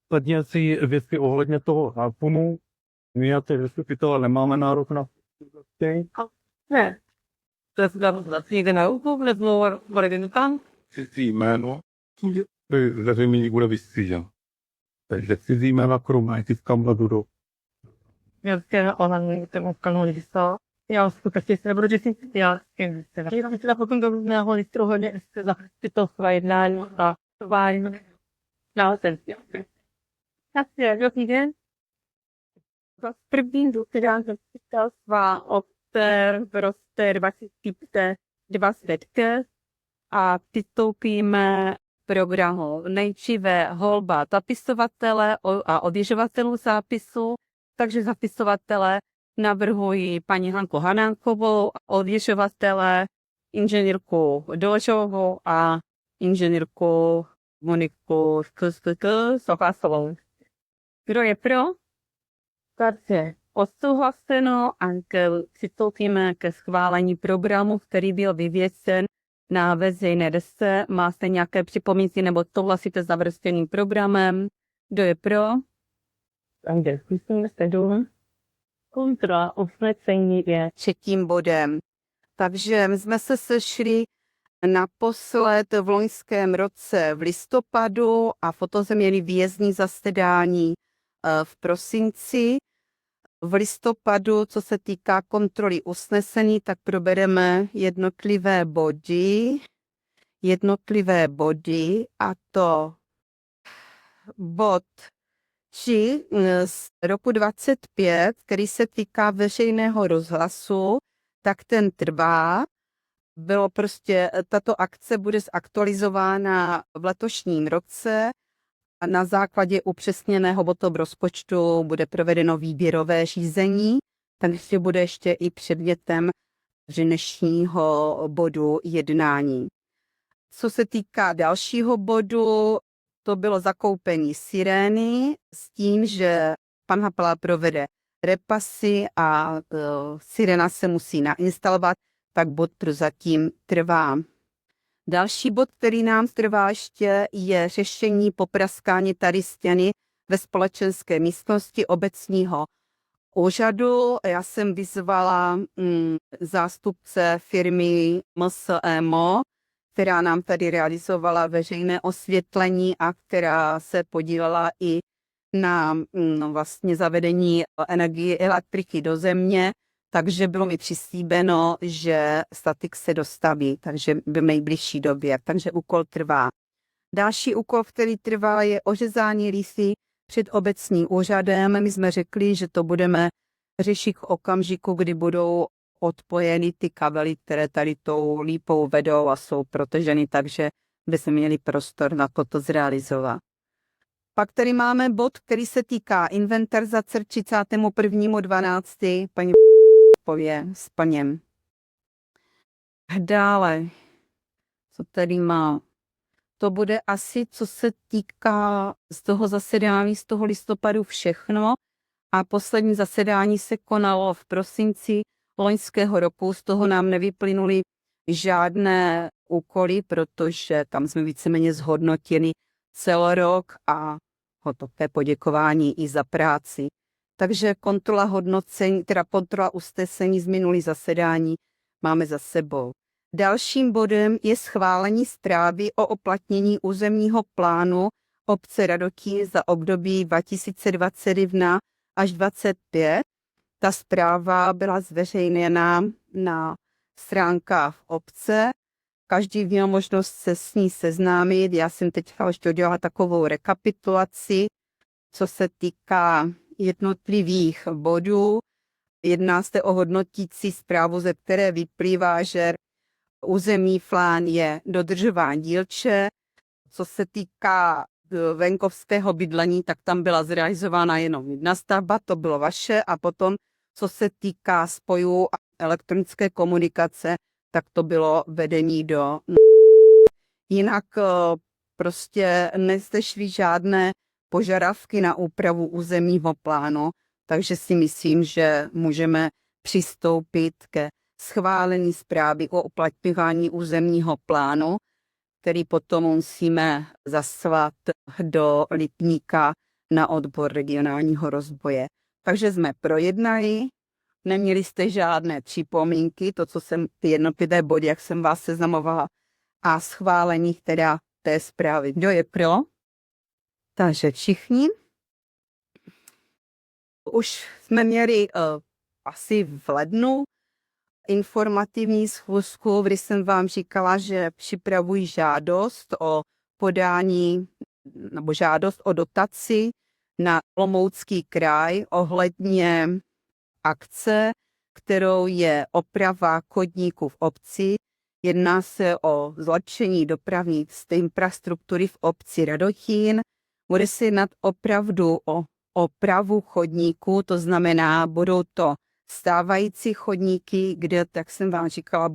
Sledněcí věci ohledně toho zákonu. My jako zastupitelé nemáme nárok na ty. Ne. To je někde na YouTube nebo bude tam? Cizí jméno. Zřejmě bude vystřížen. Takže cizí jméno, kterou mají ty v kamladu. Já se ona tomu kanonu vystal. Já skutečně se nebudu děsit. Já jsem se potom do různého listru hodně se za tyto své jednání a tovární. Na ten. Já dobrý den. První důkladám zastupitelstva obce v roce 2020 a přistoupíme programu nejdříve volba zapisovatele a ověřovatelů zápisu, takže zapisovatele navrhuji paní Hanku Hanánkovou, ověřovatele inženýrku Dožovou a inženýrku Moniku Sochásovou. Kdo je pro? Takže odsouhlaseno a přistoupíme ke schválení programu, který byl vyvěšen na veřejné desce. Máte nějaké připomínky nebo souhlasíte s navrženým programem? Kdo je pro? Takže zkusíme se dům. Kontrola usnesení je třetím bodem. Takže my jsme se sešli naposled v loňském roce v listopadu a potom jsme měli výjezdní zasedání v prosinci. V listopadu, co se týká kontroly usnesení, tak probereme jednotlivé body a to bod 3 z roku 25, který se týká veřejného rozhlasu, tak ten trvá. Bylo prostě, tato akce bude zaktualizována v letošním roce a na základě upřesněného potom rozpočtu bude provedeno výběrové řízení, takže bude ještě i předmětem dnešního bodu jednání. Co se týká dalšího bodu, to bylo zakoupení sirény s tím, že pan Hapala provede repasy a sirena se musí nainstalovat, tak bod prozatím trvá. Další bod, který nám trvá ještě, je řešení popraskání tady stěny ve společenské místnosti obecního úřadu. Já jsem vyzvala zástupce firmy MSEMO, která nám tady realizovala veřejné osvětlení a která se podílela i na vlastně zavedení energie elektriky do země. Takže bylo mi přislíbeno, že statik se dostaví, takže v nejbližší době, takže úkol trvá. Další úkol, který trvá, je ořezání lísy před obecním úřadem. My jsme řekli, že to budeme řešit v okamžiku, kdy budou odpojeny ty kabely, které tady tou lípou vedou a jsou protaženy, takže bychom měli prostor na toto zrealizovat. Pak tady máme bod, který se týká inventarizace 31.12. Paní pově s panem. Dále, co tady má? To bude asi, co se týká z toho zasedání, z toho listopadu všechno. A poslední zasedání se konalo v prosinci loňského roku. Z toho nám nevyplynuly žádné úkoly, protože tam jsme víceméně zhodnotili celorok a hotové poděkování i za práci. Takže kontrola hodnocení, teda kontrola usnesení z minulých zasedání máme za sebou. Dalším bodem je schválení zprávy o uplatnění územního plánu obce Radotín za období 2021 až 2025. Ta zpráva byla zveřejněna na stránkách obce. Každý měl možnost se s ní seznámit. Já jsem teď ještě udělala takovou rekapitulaci, co se týká jednotlivých bodů. Jedná se o hodnotící zprávu, ze které vyplývá, že územní plán je dodržován dílče. Co se týká venkovského bydlení, tak tam byla zrealizována jenom jedna stavba, to bylo vaše, a potom, co se týká spojů a elektronické komunikace, tak to bylo vedení do... Jinak prostě nezešly žádné požadavky na úpravu územního plánu, takže si myslím, že můžeme přistoupit ke schválení zprávy o uplatňování územního plánu, který potom musíme zaslat do Lipníka na odbor regionálního rozvoje. Takže jsme projednali, neměli jste žádné připomínky, to, co jsem, ty jednotlivé body, jak jsem vás seznamovala, a schválení teda té zprávy. Kdo je pro? Takže všichni. Už jsme měli asi v lednu informativní schůzku, kdy jsem vám říkala, že připravuji žádost o podání nebo žádost o dotaci na Olomoucký kraj ohledně akce, kterou je oprava chodníků v obci. Jedná se o zlepšení dopravní infrastruktury v obci Radotín. Bude se jednat opravdu o opravu chodníků, to znamená, budou to stávající chodníky, kde, tak jsem vám říkala,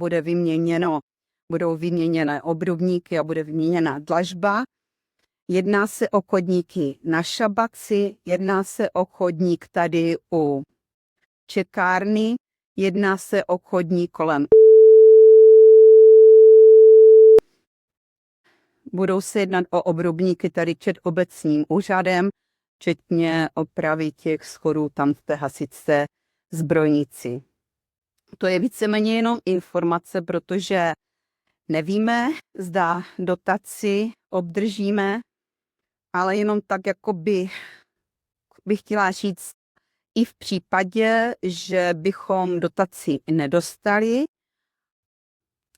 budou vyměněné obrubníky a bude vyměněná dlažba. Jedná se o chodníky na Šabaci, jedná se o chodník tady u čekárny, jedná se o chodník kolem. Budou se jednat o obrubníky tady před obecním úřadem, včetně opravy těch schodů tam v té hasičské zbrojnici. To je víceméně jenom informace, protože nevíme, zda dotaci obdržíme, ale jenom tak, jako bych chtěla říct, i v případě, že bychom dotaci nedostali,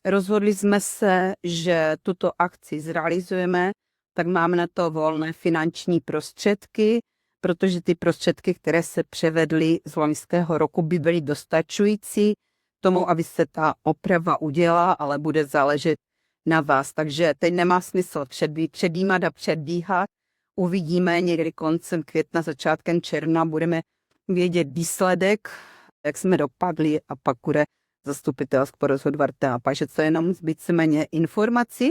rozhodli jsme se, že tuto akci zrealizujeme, tak máme na to volné finanční prostředky, protože ty prostředky, které se převedly z loňského roku, by byly dostačující tomu, aby se ta oprava udělala, ale bude záležet na vás. Takže teď nemá smysl předjímat a předbíhat. Uvidíme někdy koncem května, začátkem června, budeme vědět výsledek, jak jsme dopadli a pak bude zastupitelstvo rozhodovat. Takže to je jenom víceméně informaci.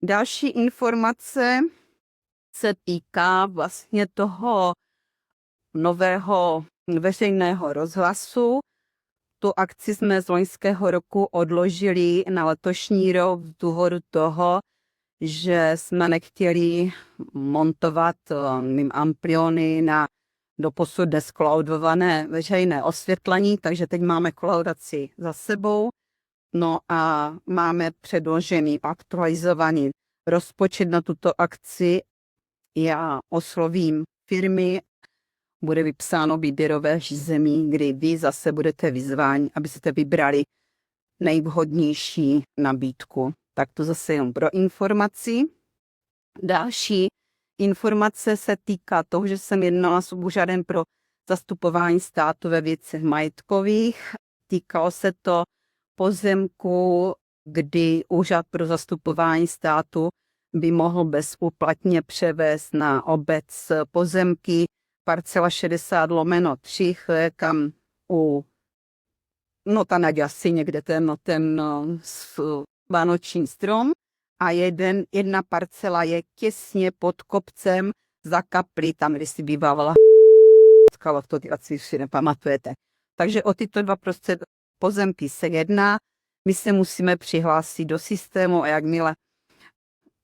Další informace se týká vlastně toho nového veřejného rozhlasu. Tu akci jsme z loňského roku odložili na letošní rok z důvodu toho, že jsme nechtěli montovat ampliony na doposud neskolaudované veřejné osvětlení, takže teď máme kolaudaci za sebou. No a máme předložený aktualizovaný rozpočet na tuto akci. Já oslovím firmy, bude vypsáno výběrové řízení, kdy vy zase budete vyzváni, abyste vybrali nejvhodnější nabídku. Tak to zase jen pro informaci. Další informace se týká toho, že jsem jednala s úřadem pro zastupování státu ve věcech majetkových. Týkalo se to pozemku, kdy úřad pro zastupování státu by mohl bezúplatně převést na obec pozemky parcela 60/3, kam tam asi někde ten vánoční strom a jedna parcela je těsně pod kopcem za kaplí, tam když si bývala to asi si nepamatujete. Takže o tyto dva pozemky se jedná. My se musíme přihlásit do systému a jakmile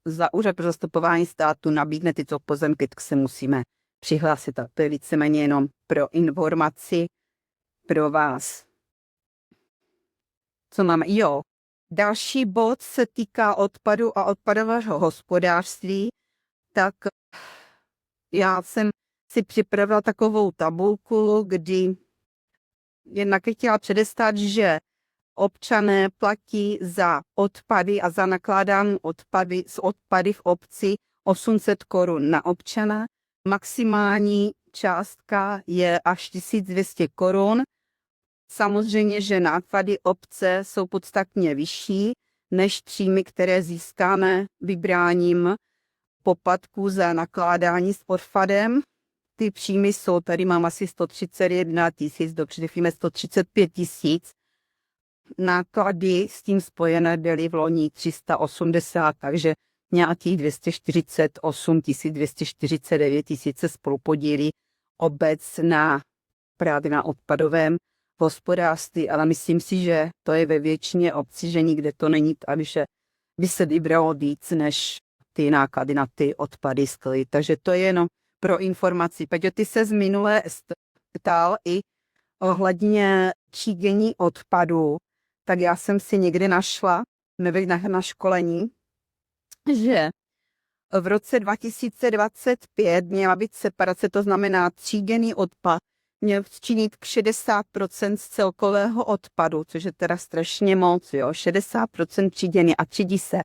za úřad pro zastupování státu nabídne tyto pozemky, tak se musíme přihlásit. A to je víceméně jenom pro informaci pro vás. Co máme? Další bod se týká odpadu a odpadového hospodářství. Tak já jsem si připravila takovou tabulku, kdy jednak chtěla předestat, že občané platí za odpady a za nakládání odpady v obci 800 korun na občana. Maximální částka je až 1200 korun. Samozřejmě, že náklady obce jsou podstatně vyšší než příjmy, které získáme vybráním poplatků za nakládání s odpadem. Ty příjmy jsou, tady mám asi 131 000, dobře, 135 000. Náklady s tím spojené byly v loni 380, takže nějakých 248 249 000 se spolupodílí obec právě na odpadovém hospodářství, ale myslím si, že to je ve většině obcí, že nikde to není, aby by se vybralo víc než ty náklady na ty odpady skly. Takže to je jenom pro informaci. Peťo, ty se z minulé ptal i ohledně třídění odpadu, tak já jsem si někdy našla, nevím, na školení, že v roce 2025 měla být separace, to znamená tříděný odpad měl činit 60% z celkového odpadu, což je teda strašně moc, jo, 60% tříděný a třídí se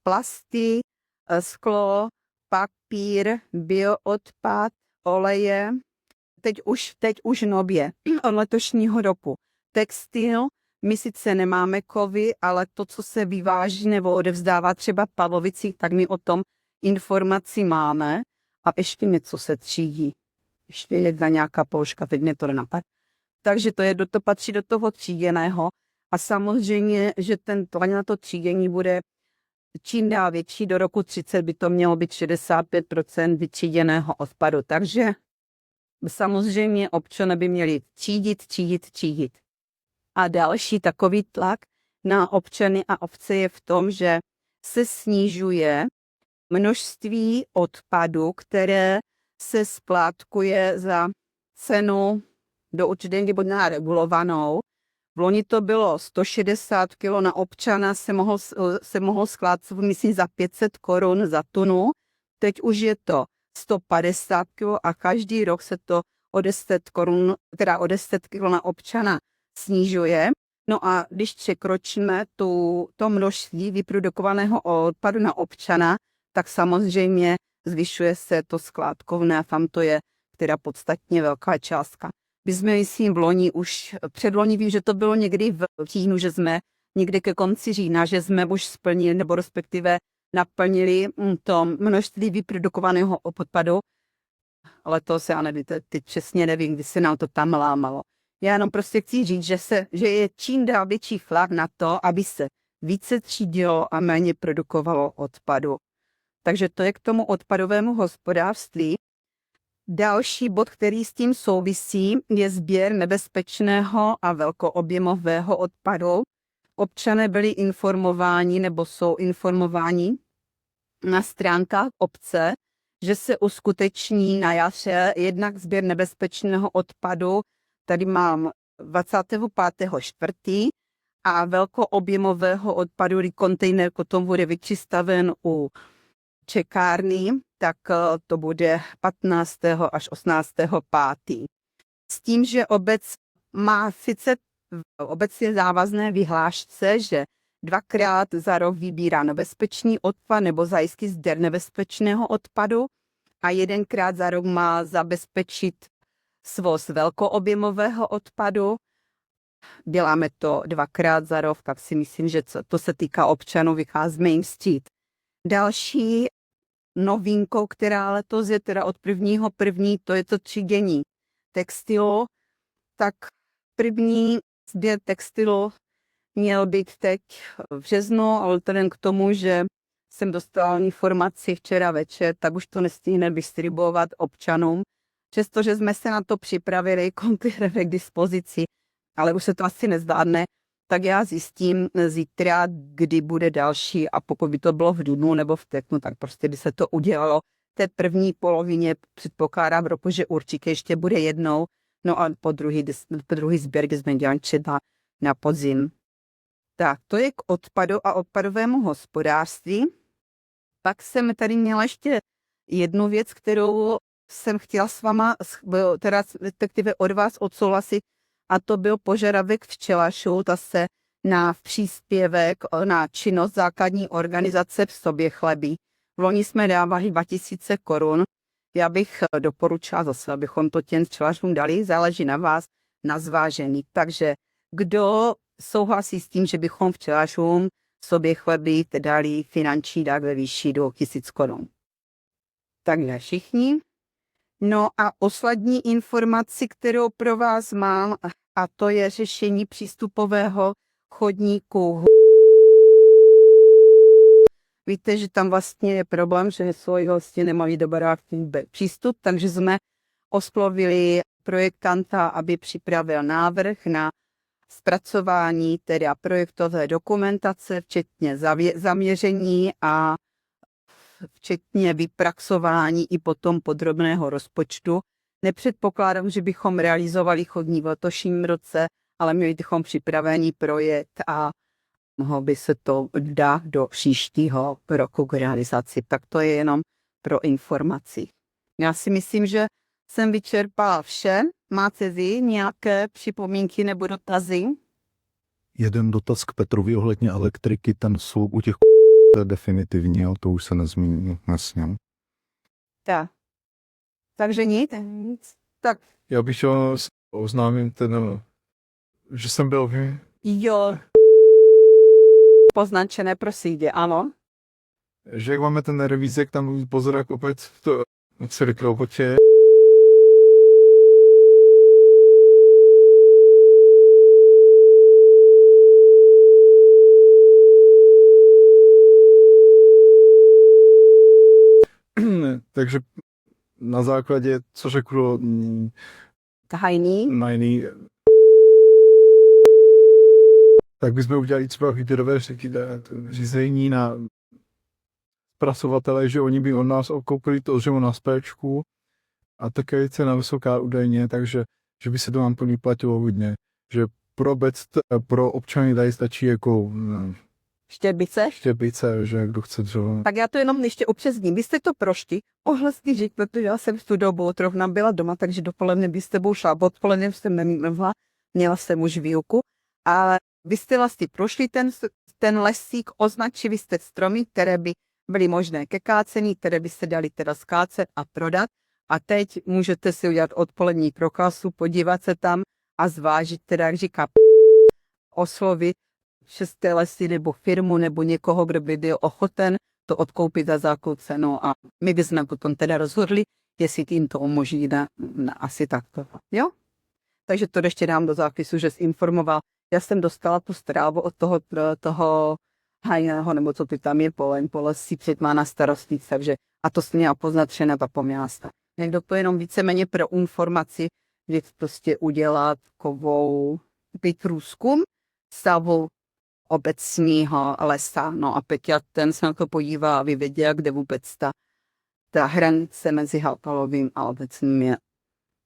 plasty, sklo, papír, bioodpad, oleje, teď už nově, od letošního roku. Textil, my sice nemáme kovy, ale to, co se vyváží nebo odevzdává třeba Pavlovicích, tak my o tom informaci máme a ještě něco se třídí. Ještě jedna nějaká položka, teď mě to nenapadá. Takže to patří do toho tříděného a samozřejmě, že ten tlak na to třídění bude čím dál větší, do roku 30 by to mělo být 65% vytříděného odpadu. Takže samozřejmě občané by měli třídit. A další takový tlak na občany a obce je v tom, že se snižuje množství odpadu, které se skládkuje za cenu do určité doby regulovanou. V loni to bylo 160 kg na občana, se mohlo skládkovat, myslím, za 500 korun za tunu. Teď už je to 150 kg a každý rok se to o 10 korun, teda o 10 kg na občana snižuje. No a když překročíme to množství vyprodukovaného odpadu na občana, tak samozřejmě zvyšuje se to skládkovné a tam to je teda podstatně velká částka. My jsme, myslím, v loni už, předloni vím, že to bylo někdy v říjnu, že jsme někdy ke konci října, že jsme už splnili, nebo respektive naplnili to množství vyprodukovaného odpadu, ale to se já nevím, teď přesně nevím, kdy se nám to tam lámalo. Já jenom prostě chci říct, že je čím dál větší tlak na to, aby se více třídilo a méně produkovalo odpadu. Takže to je k tomu odpadovému hospodářství. Další bod, který s tím souvisí, je sběr nebezpečného a velkoobjemového odpadu. Občané byli informováni nebo jsou informováni na stránkách obce, že se uskuteční na jaře jednak sběr nebezpečného odpadu. Tady mám 25.4. a velkoobjemového odpadu, kdy kontejner potom bude vyčistaven u čekárny, tak to bude 15. až 18.5. S tím, že obec má sice obecně závazné vyhlášce, že 2krát za rok vybírá nebezpečný odpad nebo zajistí sběr nebezpečného odpadu a 1krát za rok má zabezpečit svoz velkoobjemového odpadu. Děláme to 2krát za rok, tak si myslím, že to se týká občanů, vycházíme jim vstříc. Další novinkou, která letos je teda od 1.1., to je to třídění textilu. Tak první sběr textilu měl být teď v březnu, ale vzhledem k tomu, že jsem dostala informaci včera večer, tak už to nestihne distribuovat občanům. Přestože jsme se na to připravili, kontejner k dispozici, ale už se to asi nezvládne, tak já zjistím zítra, kdy bude další a pokud by to bylo v dubnu nebo v květnu, tak prostě by se to udělalo v té první polovině, předpokládám v roku, že určitě ještě bude jednou, no a po druhý sběr, kdy jsme dělali třeba na podzim. Tak, to je k odpadu a odpadovému hospodářství. Pak jsem tady měla ještě jednu věc, kterou jsem chtěla s váma, teda respektive od vás odsouhlasit, a to byl požadavek včelařů zase na příspěvek na činnost základní organizace v Soběchlebí. V loni jsme dávali 2000 korun. Já bych doporučila zase, abychom to těm včelařům dali, záleží na vás, na zvážení. Takže kdo souhlasí s tím, že bychom včelařům v Soběchlebí dali finanční dár ve výši 2000 korun? Takže všichni. No a poslední informaci, kterou pro vás mám, a to je řešení přístupového chodníku. Víte, že tam vlastně je problém, že svoji hosti nemají dobrý přístup, takže jsme oslovili projektanta, aby připravil návrh na zpracování teda projektové dokumentace, včetně zaměření a včetně vypraxování i potom podrobného rozpočtu. Nepředpokládám, že bychom realizovali chodník v letošním roce, ale měli bychom připravený projekt a mohlo by se to dát do příštího roku k realizaci. Tak to je jenom pro informaci. Já si myslím, že jsem vyčerpala vše. Máte vy nějaké připomínky nebo dotazy? Jeden dotaz k Petrovi ohledně elektriky, ten jsou u těch definitivně, to už se nezmíní, jasně. Tak. Takže nic. Tak Já bych chtěl oznámit že jsem byl jo. Poznačené prosídě, ano. že jak máme ten revízek, tam pozor, jak opět to cirklo počet. Takže na základě, co řekl Tajný. Najný, tak bychom udělali třeba výběrové řízení na zpracovatele, že oni by od nás okoupili to dřevo na spéčku a také je cena vysoká údajně, takže že by se to nám to vyplatilo hodně. Že pro občany tady stačí jako štěpice, že kdo chce dřevo. Tak já to jenom ještě upřesním. Vy jste to prošli, mohla jste říct, protože já jsem v tu dobu zrovna byla doma, takže dopoledne by s tebou šla, odpoledne jsem nemohla, měla jsem už výuku, ale vy jste vlastně prošli ten lesík, označili jste stromy, které by byly možné ke kácení, které by se dali teda skácet a prodat. A teď můžete si udělat odpolední prokazu, podívat se tam a zvážit, teda jak říká, oslovit České lesy nebo firmu nebo někoho, kdo by byl ochoten to odkoupit za základ cenu a my bychom potom teda rozhodli, jestli tím to umožní asi takto. Jo? Takže to ještě dám do zápisu, že jsi informoval. Já jsem dostala tu zprávu od toho hajného, nebo co ty tam je, po lesí má na starostnic, takže a to jsem měla poznačené a poměla se. Někdo to jenom víceméně pro informaci, že prostě udělat takovou průzkum stavu obecního lesa. No a Peťa, ten se na to podívá a vyvěděl, kde vůbec ta hranice mezi Hapalovým a obecním je.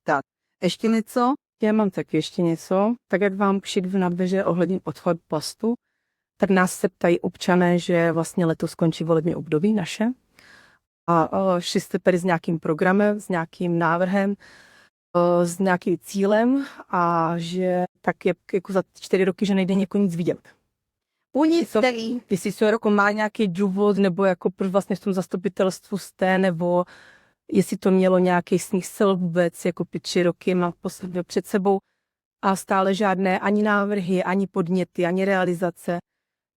Tak, ještě něco? Já mám taky ještě něco. Tak jak vám všude nadběže ohledně odchod plastu, tak nás se ptají občané, že vlastně letos skončí volební období naše. A šli jste tady s nějakým programem, s nějakým návrhem, s nějakým cílem a že tak je jako za 4 roky, že nejde někoho nic vidět. Jestli se jako má nějaký důvod, nebo jako proč vlastně v tom zastupitelstvu jste, nebo jestli to mělo nějaký smysl vůbec, jako 3 roky mám před sebou a stále žádné ani návrhy, ani podněty, ani realizace.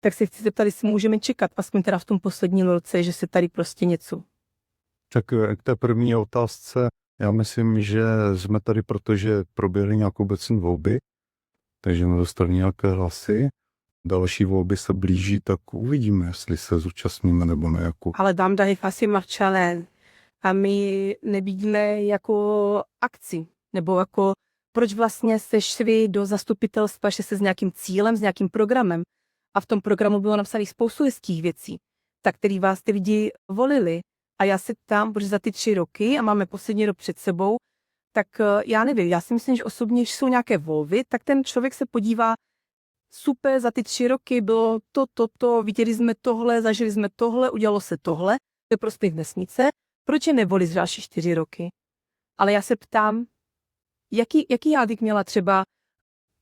Tak se chci zeptat, jestli můžeme čekat, aspoň teda v tom posledním roce, že se tady prostě něco. Tak k té první otázce, já myslím, že jsme tady, protože proběhly nějakou obecní volby, takže jsme dostali nějaké hlasy. Další volby se blíží, tak uvidíme, jestli se zúčastníme nebo ne. Jako. Ale tam dají asi mlčané a my nevidíme jako akci, nebo jako proč vlastně se šli do zastupitelstva, že se s nějakým cílem, s nějakým programem a v tom programu bylo napsané spoustu hezkých věcí, tak který vás ty lidi volili. A já se ptám, protože za ty 3 roky a máme poslední rok před sebou, tak já nevím, já si myslím, že osobně, když jsou nějaké volby, tak ten člověk se podívá, super, za ty 3 roky bylo to, viděli jsme tohle, zažili jsme tohle, udělalo se tohle, to je prospěch vesnice, proč je nevolit další 4 roky? Ale já se ptám, jaký já bych měla třeba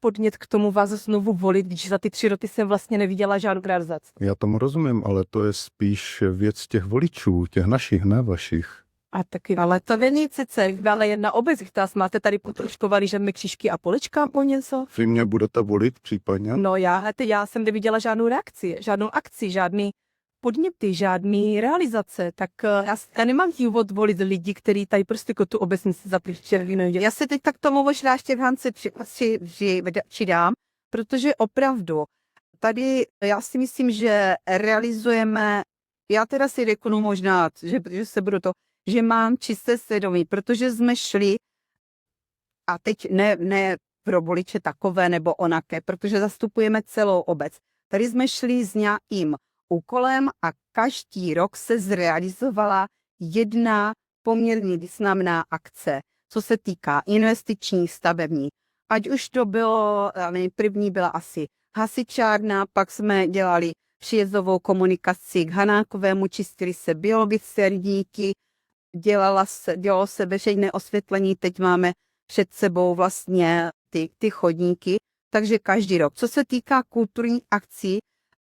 podnět k tomu vás znovu volit, když za ty 3 roky jsem vlastně neviděla žádnou realizaci. Já tomu rozumím, ale to je spíš věc těch voličů, těch našich, ne vašich. A taky, ale to není sice, ale jedna obec, která máte tady potroškovali, že mi křížky a polička po něco. Vy mě budete volit případně? No já jsem neviděla žádnou reakci, žádnou akci, žádný podněty, žádný realizace, tak já nemám důvod volit lidi, kteří tady prostě jako tu obecnici zapříčili. Já se teď tak tomu možná ještě v Hance přidám, protože opravdu tady já si myslím, že realizujeme, já teda si řeknu možná, že se budu že mám čisté svědomí, protože jsme šli a teď ne pro voliče takové nebo onaké, protože zastupujeme celou obec. Tady jsme šli s nějakým úkolem a každý rok se zrealizovala jedna poměrně významná akce, co se týká investičních, stavebních. Ať už to bylo, první byla asi hasičárna, pak jsme dělali příjezdovou komunikaci k Hanákovému, čistili se biologické rybníky, dělalo se veřejné osvětlení, teď máme před sebou vlastně ty chodníky, takže každý rok. Co se týká kulturních akcí,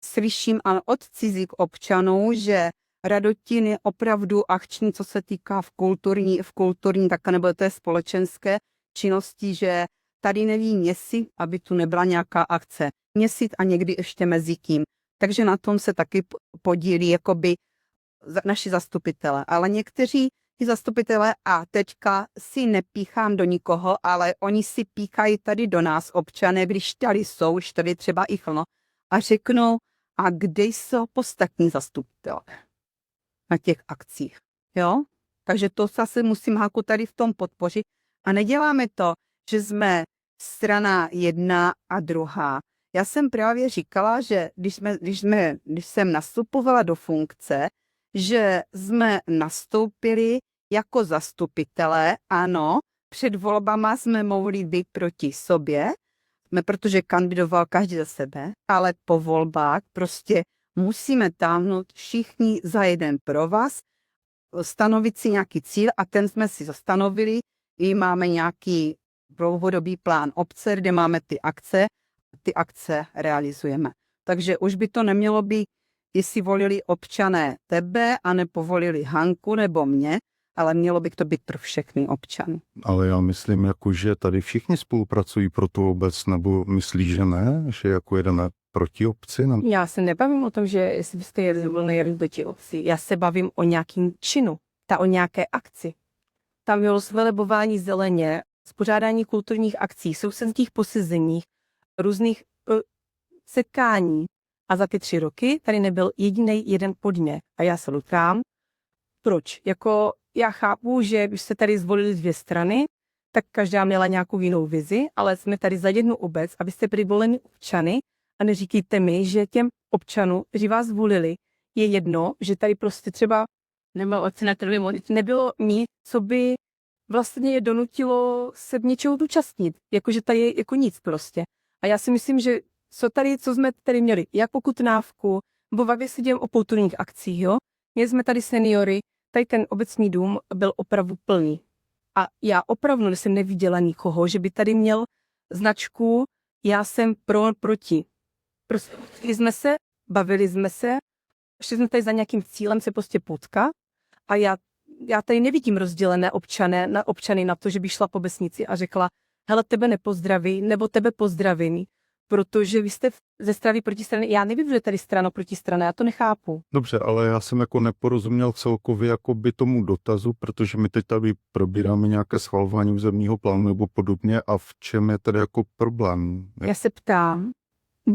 slyším ale od cizích občanů, že Radotín je opravdu akční, co se týká v kulturní tak nebo té společenské činnosti, že tady neví měsíc, aby tu nebyla nějaká akce. Měsíc a někdy ještě mezi tím. Takže na tom se taky podílí jakoby naši zastupitelé. Ale někteří ti zastupitelé, a teďka si nepíchám do nikoho, ale oni si píchají tady do nás občané, když tady jsou, už tady třeba i chlno, a řeknou, a kde jsou ostatní zastupitelé na těch akcích. Jo? Takže to zase musím Háku tady v tom podpořit. A neděláme to, že jsme strana jedna a druhá. Já jsem právě říkala, že když jsem nastupovala do funkce, že jsme nastoupili jako zastupitelé, ano, před volbama jsme mohli být proti sobě, protože kandidoval každý za sebe, ale po volbách prostě musíme táhnout všichni za jeden provaz, stanovit si nějaký cíl a ten jsme si zastanovili. I máme nějaký dlouhodobý plán obce, kde máme ty akce realizujeme. Takže už by to nemělo být, jestli volili občané tebe a nepovolili Hanku nebo mě, ale mělo by to být pro všechny občany. Ale já myslím, jako, že tady všichni spolupracují pro tu obec, nebo myslíš, že ne? Že jako jedeme proti obci? Já se nebavím o tom, že jestli byste jeli proti obci. Já se bavím o nějakým činu, o nějaké akci. Tam bylo zvelebování zeleně, spořádání kulturních akcí, sousedských posezeních, různých setkání. A za ty 3 roky tady nebyl jediný jeden podnět. A já se lutám. Proč? Jako já chápu, že když se tady zvolili 2 strany, tak každá měla nějakou jinou vizi, ale jsme tady za jednu obec, abyste byli voleni občany a neříkejte mi, že těm občanům, kteří vás zvolili, je jedno, že tady prostě třeba nebylo nic, co by vlastně je donutilo se něčeho zúčastnit. Jakože tady je jako nic prostě. A já si myslím, že co jsme tady měli, jak pokutnávku, nebo bavě se dělám o kulturních akcích, jo? Měli jsme tady seniory, tady ten obecní dům byl opravdu plný. A já opravdu jsem neviděla nikoho, že by tady měl značku já jsem proti. Prostě jsme se, bavili jsme se, šli jsme tady za nějakým cílem se prostě potkat a já tady nevidím rozdělené občany na to, že by šla po vesnici a řekla, hele, tebe nepozdraví, nebo tebe pozdravím, protože vy jste ze strany proti strany. Já nevím, že je tady strana proti straně, já to nechápu. Dobře, ale já jsem jako neporozuměl celkově jako by tomu dotazu, protože my teď tady probíráme nějaké schvalování územního plánu nebo podobně a v čem je tady jako problém? Já se ptám,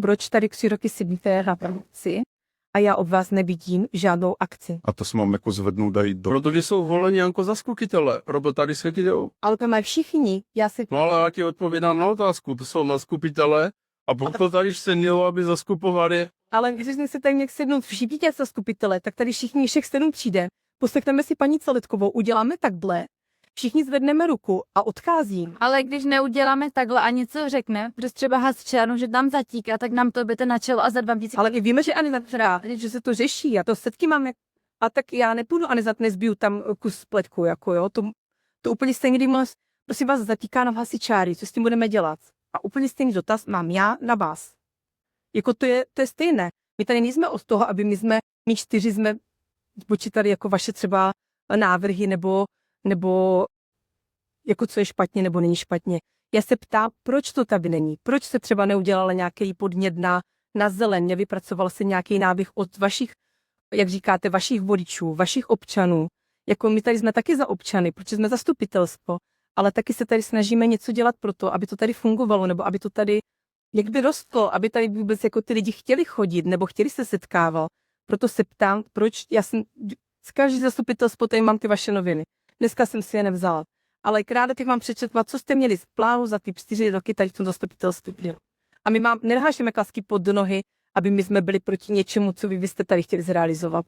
proč tady 3 roky sedíte na práci a já od vás nevidím žádnou akci. A to se mám jako zvednout dají do... Protože jsou voleni jako zastupitele. Robil tady světidel. Ale to mají všichni. No ale já ti odpovídám na otázku. To jsou zastupitele a proto tady se mělo, aby zaskupovali. Ale když jsme se tady měli sednout všichni zastupitele, tak tady všichni všech 7 přijde. Poslechneme si paní Celetkovou, uděláme takhle, všichni zvedneme ruku a odcházím. Ale když neuděláme takhle a něco řekne, protože třeba hasičárnu, že tam zatíká, tak nám to byte na čelo a za 2 měsíce. Ale i víme, že ani že se to řeší, já to setky mám, a tak já nepůjdu ani nezbiju tam kus pletku, jako jo, to úplně stejně, když prosím vás zatýká nám hasičáry, co s tím budeme dělat? A úplně stejný dotaz mám já na vás. Jako to je stejné. My tady nejsme od toho, aby my 4 jsme počítali jako vaše třeba návrhy nebo jako co je špatně nebo není špatně. Já se ptám, proč to tady není? Proč se třeba neudělala nějaký podnět na zeleň, nevypracoval se nějaký návrh od vašich, jak říkáte, vašich voličů, vašich občanů. Jako my tady jsme taky za občany, protože jsme zastupitelstvo, ale taky se tady snažíme něco dělat pro to, aby to tady fungovalo, nebo aby to tady jak by rostlo, aby tady vůbec jako ty lidi chtěli chodit, nebo chtěli se setkávat. Proto se ptám, proč já jsem z každý zastupitelstvo tady mám ty vaše noviny. Dneska jsem si je nevzala. ale ráda bych vám přečetla, co jste měli z plánu za ty 4 roky tady v tom zastupitelství. A my nehážeme klasky pod nohy, aby my jsme byli proti něčemu, co vy byste tady chtěli zrealizovat.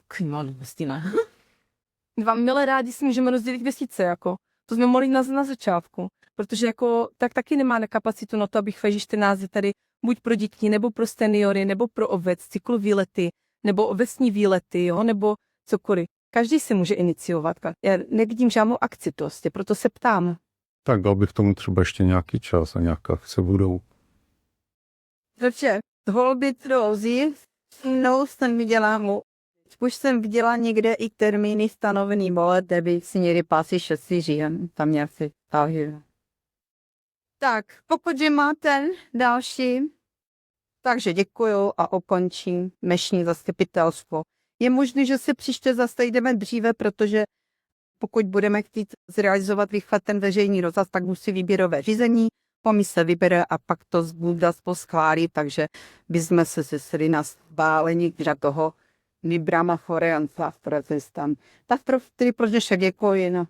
Vám milé rádi si můžeme rozdělit věcice, jako. To jsme mohli na začátku, protože jako tak taky nemáme kapacitu na to, abych ve 14 tady buď pro děti, nebo pro seniory, nebo pro obec, cyklovýlety, nebo obecní výlety, jo, nebo cokoliv. Každý se může iniciovat. Já nevidím žádnou akci prostě, proto se ptám. Tak dal bych tomu třeba ještě nějaký čas a nějaké akce budou. Protože volby trouzí, no jsem viděla mu. Už jsem viděla někde i termíny stanovený voleb, kde by si někdy pásy 6 říjen, tam nějaký tahy. Tak, pokud že máte další, takže děkuju a ukončím dnešní zastupitelstvo. Je možné, že se příště zase jdeme dříve, protože pokud budeme chtít zrealizovat rychle ten veřejný rozhlas, tak musí výběrové řízení, komise vybere a pak to zbuda schválí, takže bychom se sesli na schválení toho Librama Forenza v Prezistan. Tak pro dnešek děkuji. No.